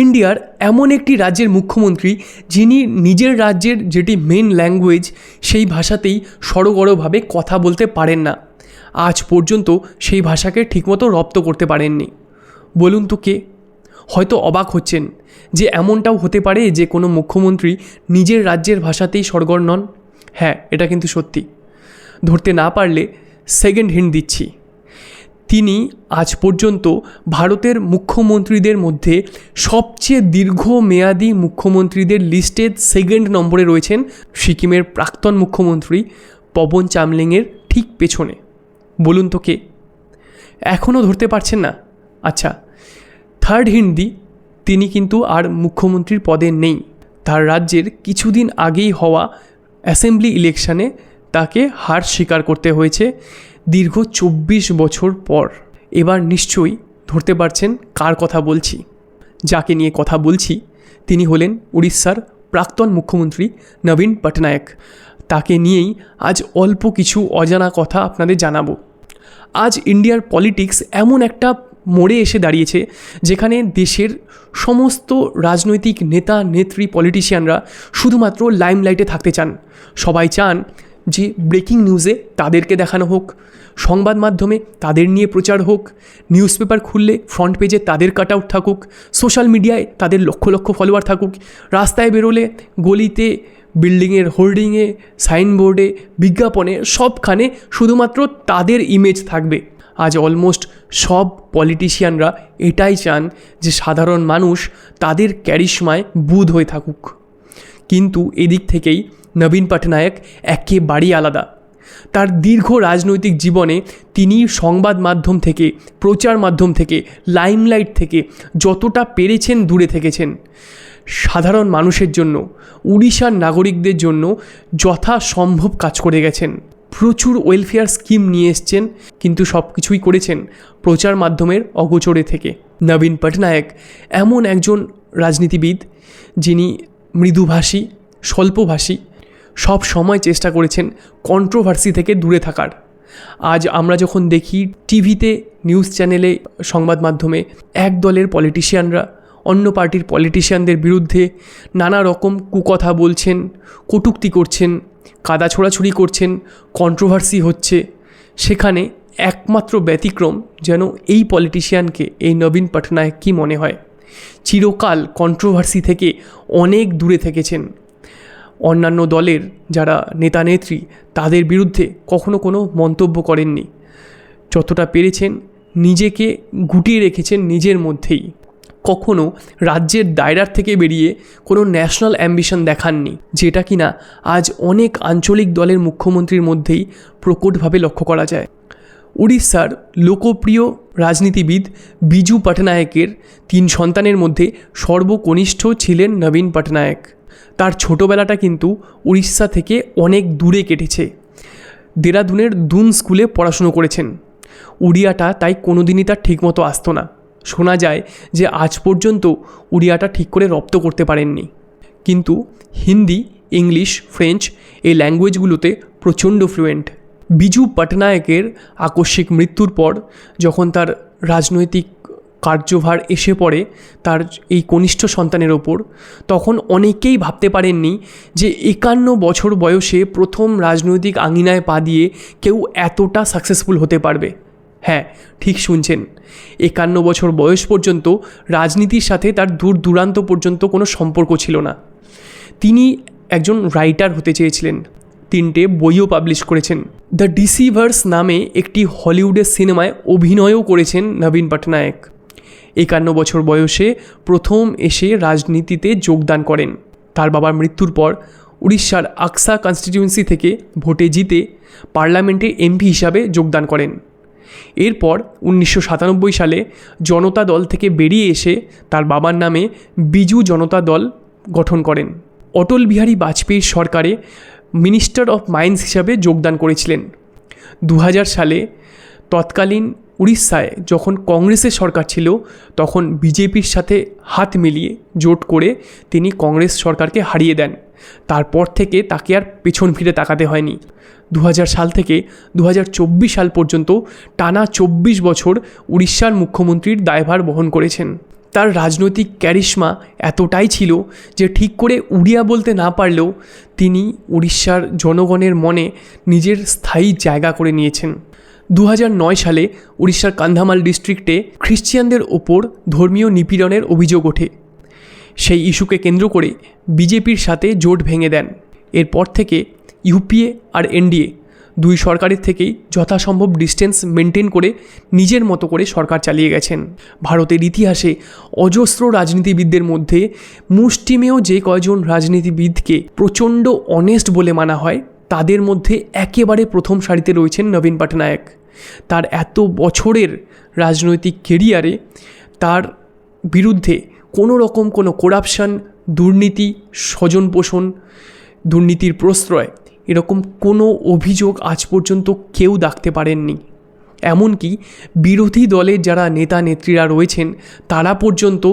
ইন্ডিয়ার এমন একটি রাজ্যের মুখ্যমন্ত্রী যিনি নিজের রাজ্যের যেটি মেন ল্যাঙ্গুয়েজ সেই ভাষাতেই সড়গড়ভাবে কথা বলতে পারেন না। আজ পর্যন্ত সেই ভাষাকে ঠিকমতো রপ্ত করতে পারেননি। বলুন তো কে? হয়তো অবাক হচ্ছেন যে এমনটাও হতে পারে যে কোনো মুখ্যমন্ত্রী নিজের রাজ্যের ভাষাতেই সড়গড় নন। হ্যাঁ, এটা কিন্তু সত্যি। ধরতে না পারলে সেকেন্ড হিন্ট দিচ্ছি। তিনি আজ পর্যন্ত ভারতের মুখ্যমন্ত্রীদের মধ্যে সবচেয়ে দীর্ঘমেয়াদী মুখ্যমন্ত্রীদের লিস্টে সেকেন্ড নম্বরে রয়েছেন। সিকিমের প্রাক্তন মুখ্যমন্ত্রী পবন চামলিংয়ের ঠিক পেছনে। বলুন তো কে? এখনও ধরতে পারছেন না? আচ্ছা, থার্ড হিন্ট দিই, তিনি কিন্তু আর মুখ্যমন্ত্রীর পদে নেই। তার রাজ্যের কিছুদিন আগেই হওয়া অ্যাসেম্বলি ইলেকশনে তাকে হার স্বীকার করতে হয়েছে দীর্ঘ 24 বছর পর। এবার নিশ্চয়ই ধরতে পারছেন কার কথা বলছি। যাকে নিয়ে কথা বলছি তিনি হলেন উড়িষ্যার প্রাক্তন মুখ্যমন্ত্রী নবীন পটনায়ক। তাকে নিয়েই আজ অল্প কিছু অজানা কথা আপনাদের জানাবো। আজ ইন্ডিয়ার পলিটিক্স এমন একটা মোড়ে এসে দাঁড়িয়েছে যেখানে দেশের সমস্ত রাজনৈতিক নেতা নেত্রী পলিটিশিয়ানরা শুধুমাত্র লাইমলাইটে থাকতে চান। সবাই চান যে ব্রেকিং নিউজে তাদেরকে দেখানো হোক, সংবাদ মাধ্যমে তাদের নিয়ে প্রচার হোক, নিউজ পেপার খুললে ফ্রন্ট পেজে তাদের কাট আউট থাকুক, সোশ্যাল মিডিয়ায় তাদের লক্ষ লক্ষ ফলোয়ার থাকুক, রাস্তায় বেরোলে গলিতে বিল্ডিংয়ের হোর্ডিংয়ে সাইনবোর্ডে বিজ্ঞাপনে সবখানে শুধুমাত্র তাদের ইমেজ থাকবে। আজ অলমোস্ট সব পলিটিশিয়ানরা এটাই চান যে সাধারণ মানুষ তাদের ক্যারিশমায় বুঁদ হয়ে থাকুক। কিন্তু এদিক থেকেই নবীন পটনায়ক একেবারেই আলাদা। তার দীর্ঘ রাজনৈতিক জীবনে তিনি সংবাদ মাধ্যম থেকে, প্রচার মাধ্যম থেকে, লাইমলাইট থেকে যতটা পেরেছেন দূরে থেকেছেন। সাধারণ মানুষের জন্য, উড়িষ্যার নাগরিকদের জন্য যথাসম্ভব কাজ করে গেছেন। প্রচুর ওয়েলফেয়ার স্কিম নিয়ে এসছেন, কিন্তু সব কিছুই করেছেন প্রচার মাধ্যমের অগোচরে থেকে। নবীন পটনায়ক এমন একজন রাজনীতিবিদ যিনি মৃদুভাষী, স্বল্পভাষী, সব সময় চেষ্টা করেছেন কন্ট্রোভার্সি থেকে দূরে থাকার। আজ আমরা যখন দেখি টিভিতে, নিউজ চ্যানেলে, সংবাদ মাধ্যমে এক দলের পলিটিশিয়ানরা অন্য পার্টির পলিটিশিয়ানদের বিরুদ্ধে নানা রকম কুকথা বলছেন, কটূক্তি করছেন, কাদা ছোড়াছুড়ি করছেন, কন্ট্রোভার্সি হচ্ছে, সেখানে একমাত্র ব্যতিক্রম যেন এই পলিটিশিয়ানকে, এই নবীন পটনায়ক কি মনে হয়। চিরকাল কন্ট্রোভার্সি থেকে অনেক দূরে থেকেছেন। অন্যান্য দলের যারা নেতা নেত্রী তাদের বিরুদ্ধে কখনো কোনো মন্তব্য করেননি। যতটা পেরেছেন নিজেকে গুটিয়ে রেখেছেন নিজের মধ্যেই। কখনো রাজ্যের দায়রার থেকে বেরিয়ে কোনো ন্যাশনাল অ্যাম্বিশন দেখাননি, যেটা কিনা আজ অনেক আঞ্চলিক দলের মুখ্যমন্ত্রীর মধ্যেই প্রকটভাবে লক্ষ্য করা যায়। উড়িষ্যার লোকপ্রিয় রাজনীতিবিদ বিজু পটনায়কের 3 সন্তানের মধ্যে সর্বকনিষ্ঠ ছিলেন নবীন পটনায়ক। তার ছোটোবেলাটা কিন্তু উড়িষ্যা থেকে অনেক দূরে কেটেছে। দেরাদুনের দুন স্কুলে পড়াশুনো করেছেন। উড়িয়াটা তাই কোনোদিনই তার ঠিকমতো আসতো না। শোনা যায় যে আজ পর্যন্ত উড়িয়াটা ঠিক করে রপ্ত করতে পারেননি। কিন্তু হিন্দি, ইংলিশ, ফ্রেঞ্চ এই ল্যাঙ্গুয়েজগুলোতে প্রচণ্ড ফ্লুয়েন্ট। বিজু পটনায়কের আকস্মিক মৃত্যুর পর যখন তার রাজনৈতিক কার্যভার এসে পড়ে তার এই কনিষ্ঠ সন্তানের ওপর, তখন অনেকেই ভাবতে পারেননি যে 51 বছর বয়সে প্রথম রাজনৈতিক আঙিনায় পা দিয়ে কেউ এতটা সাকসেসফুল হতে পারবে। হ্যাঁ, ঠিক শুনছেন, 51 বছর বয়স পর্যন্ত রাজনীতির সাথে তার দূর দূরান্ত পর্যন্ত কোনো সম্পর্ক ছিল না। তিনি একজন রাইটার হতে চেয়েছিলেন। 3টে বইও পাবলিশ করেছেন। দ্য ডিসিভার্স নামে একটি হলিউডের সিনেমায় অভিনয়ও করেছেন নবীন পটনায়ক। 51 বছর বয়সে প্রথম এসে রাজনীতিতে যোগদান করেন। তার বাবার মৃত্যুর পর উড়িষ্যার আকসা কনস্টিটিউয়েন্সি থেকে ভোটে জিতে পার্লামেন্টে এমপি হিসাবে যোগদান করেন। এরপর 1997 সালে জনতা দল থেকে বেরিয়ে এসে তার বাবার নামে বিজু জনতা দল গঠন করেন। অটল বিহারী বাজপেয়ীর সরকারে মিনিস্টার অফ মাইন্স হিসাবে যোগদান করেছিলেন। 2000 সালে তৎকালীন উড়িষ্যায় যখন কংগ্রেসের সরকার ছিল তখন বিজেপির সাথে হাত মিলিয়ে জোট করে তিনি কংগ্রেস সরকারকে হারিয়ে দেন। তারপর থেকে তাকে আর পেছন ফিরে তাকাতে হয়নি। 2000 সাল থেকে 2024 সাল পর্যন্ত টানা 24 বছর উড়িষ্যার মুখ্যমন্ত্রীর দায়ভার বহন করেছেন। তার রাজনৈতিক ক্যারিশমা এতটাই ছিল যে ঠিক করে উড়িয়া বলতে না পারলেও তিনি উড়িষ্যার জনগণের মনে নিজের স্থায়ী জায়গা করে নিয়েছেন। 2009 সালে উড়িষ্যার কান্ধামাল ডিস্ট্রিক্টে খ্রিশ্চানদের ওপর ধর্মীয় নিপীড়নের অভিযোগ ওঠে। সেই ইস্যুকে কেন্দ্র করে বিজেপির সাথে জোট ভেঙে দেন। এরপর থেকে ইউপিএ আর এনডিএ দুই সরকারের থেকেই যথাসম্ভব ডিস্টেন্স মেনটেন করে নিজের মতো করে সরকার চালিয়ে গেছেন। ভারতের ইতিহাসে অজস্র রাজনীতিবিদদের মধ্যে মুষ্টিমেয় যে কয়জন রাজনীতিবিদকে প্রচণ্ড অনেস্ট বলে মানা হয়, তাদের মধ্যে একেবারে প্রথম সারিতে রয়েছেন নবীন পটনায়ক। তার এত বছরের রাজনৈতিক কেরিয়ারে তার বিরুদ্ধে কোনো রকম কোনো করাপশন, দুর্নীতি, স্বজনপোষণ, দুর্নীতির প্রশ্রয় এরকম কোনো অভিযোগ আজ পর্যন্ত কেউ ডাকতে পারেননি। এমনকি বিরোধী দলের যারা নেতা নেত্রীরা রয়েছেন তারা পর্যন্ত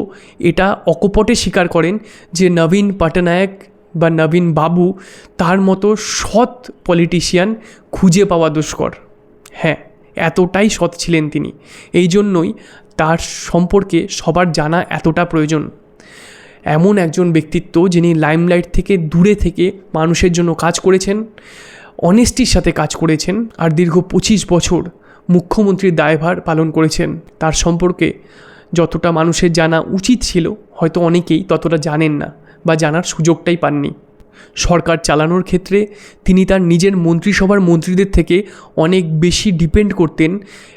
এটা অকপটে স্বীকার করেন যে নবীন পটনায়ক বা নবীন বাবু তার মতো সৎ পলিটিশিয়ান খুঁজে পাওয়া দুষ্কর। হ্যাঁ, এতটাই সৎ ছিলেন তিনি। এই জন্যই তার সম্পর্কে সবার জানা এতটা প্রয়োজন। এমন একজন ব্যক্তিত্ব যিনি লাইমলাইট থেকে দূরে থেকে মানুষের জন্য কাজ করেছেন, অনেস্টির সাথে কাজ করেছেন, আর দীর্ঘ 25 বছর মুখ্যমন্ত্রীর দায়ভার পালন করেছেন। তার সম্পর্কে যতটা মানুষের জানা উচিত ছিল হয়তো অনেকেই ততটা জানেন না বা জানার সুযোগটাই পাননি। সরকার চালানোর ক্ষেত্রে তিনি তার নিজের মন্ত্রিসভার মন্ত্রীদের থেকে অনেক বেশি ডিপেন্ড করতেন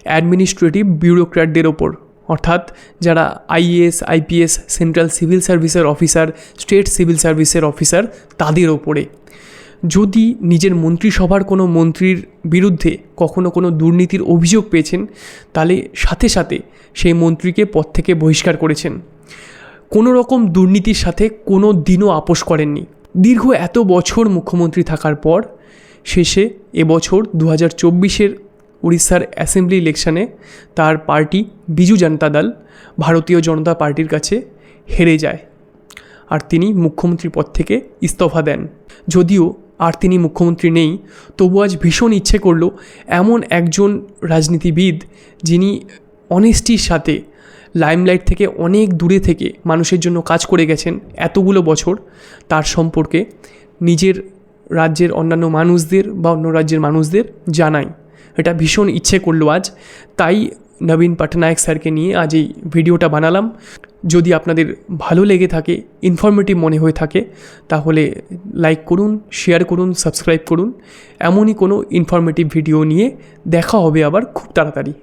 অ্যাডমিনিস্ট্রেটিভ বিউরোক্র্যাটদের ওপর, অর্থাৎ যারা আইএএস, আইপিএস, সেন্ট্রাল সিভিল সার্ভিসের অফিসার, স্টেট সিভিল সার্ভিসের অফিসার, তাদের ওপরে। যদি নিজের মন্ত্রিসভার কোনো মন্ত্রীর বিরুদ্ধে কখনো কোনো দুর্নীতির অভিযোগ পেয়েছেন, তাহলে সাথে সাথে সেই মন্ত্রীকে পদ থেকে বহিষ্কার করেছেন। কোনো রকম দুর্নীতির সাথে কোনো দিনও আপোষ করেননি। দীর্ঘ এত বছর মুখ্যমন্ত্রী থাকার পর শেষে এবছর 2024-এর উড়িষ্যার অ্যাসেম্বলি ইলেকশনে তার পার্টি বিজু জনতা দল ভারতীয় জনতা পার্টির কাছে হেরে যায়, আর তিনি মুখ্যমন্ত্রী পদ থেকে ইস্তফা দেন। যদিও আর তিনি মুখ্যমন্ত্রী নেই, তবু আজ ভীষণ ইচ্ছে করলো এমন একজন রাজনীতিবিদ যিনি অনেস্টির সাথে লাইমলাইট থেকে অনেক দূরে থেকে মানুষের জন্য কাজ করে গেছেন এতগুলো বছর, তার সম্পর্কে নিজের রাজ্যের অন্যান্য মানুষদের বা অন্য রাজ্যের মানুষদের জানাই। এটা ভীষণ ইচ্ছে করলো আজ, তাই নবীন পটনায়ক স্যারকে নিয়ে আজ এই ভিডিওটা বানালাম। যদি আপনাদের ভালো লেগে থাকে, ইনফরমেটিভ মনে হয়ে থাকে, তাহলে লাইক করুন, শেয়ার করুন, সাবস্ক্রাইব করুন। এমনই কোনো ইনফরমেটিভ ভিডিও নিয়ে দেখা হবে আবার খুব তাড়াতাড়ি।